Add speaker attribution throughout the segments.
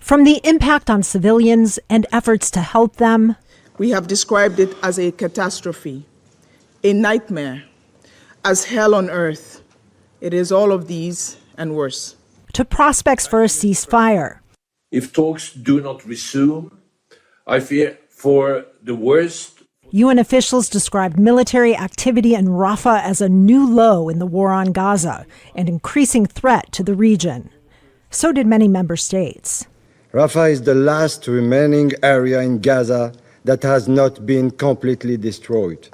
Speaker 1: From the impact on civilians and efforts to help them,
Speaker 2: we have described it as a catastrophe, a nightmare, as hell on earth. It is all of these and worse.
Speaker 1: To prospects for a ceasefire.
Speaker 3: If talks do not resume, I fear for the worst.
Speaker 1: UN officials described military activity in Rafah as a new low in the war on Gaza, an increasing threat to the region. So did many member states.
Speaker 4: Rafah is the last remaining area in Gaza that has not been completely destroyed.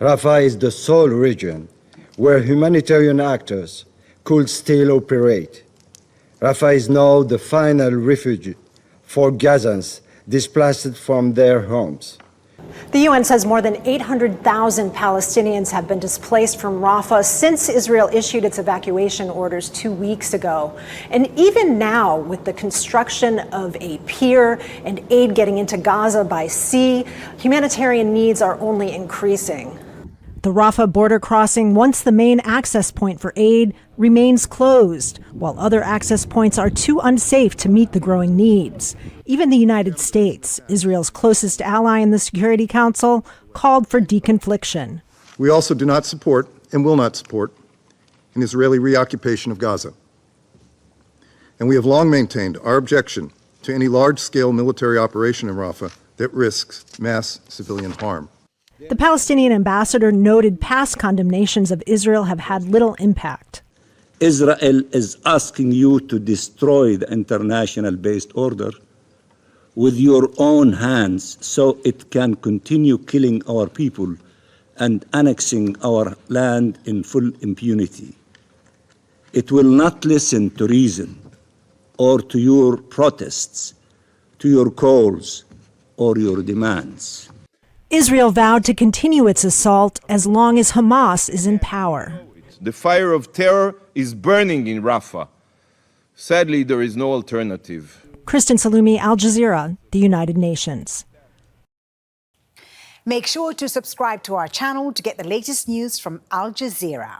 Speaker 4: Rafah is the sole region where humanitarian actors could still operate. Rafah is now the final refuge for Gazans displaced from their homes.
Speaker 1: The UN says more than 800,000 Palestinians have been displaced from Rafah since Israel issued its evacuation orders 2 weeks ago. And even now, with the construction of a pier and aid getting into Gaza by sea, humanitarian needs are only increasing. The Rafah border crossing, once the main access point for aid, remains closed, while other access points are too unsafe to meet the growing needs. Even the United States, Israel's closest ally in the Security Council, called for deconfliction.
Speaker 5: We also do not support and will not support an Israeli reoccupation of Gaza. And we have long maintained our objection to any large-scale military operation in Rafah that risks mass civilian harm.
Speaker 1: The Palestinian ambassador noted past condemnations of Israel have had little impact.
Speaker 6: Israel is asking you to destroy the international-based order with your own hands so it can continue killing our people and annexing our land in full impunity. It will not listen to reason or to your protests, to your calls or your demands.
Speaker 1: Israel vowed to continue its assault as long as Hamas is in power.
Speaker 7: The fire of terror is burning in Rafah. Sadly, there is no alternative.
Speaker 1: Kristen, Saloomey, Al Jazeera, the United Nations.
Speaker 8: Make sure to subscribe to our channel to get the latest news from Al Jazeera.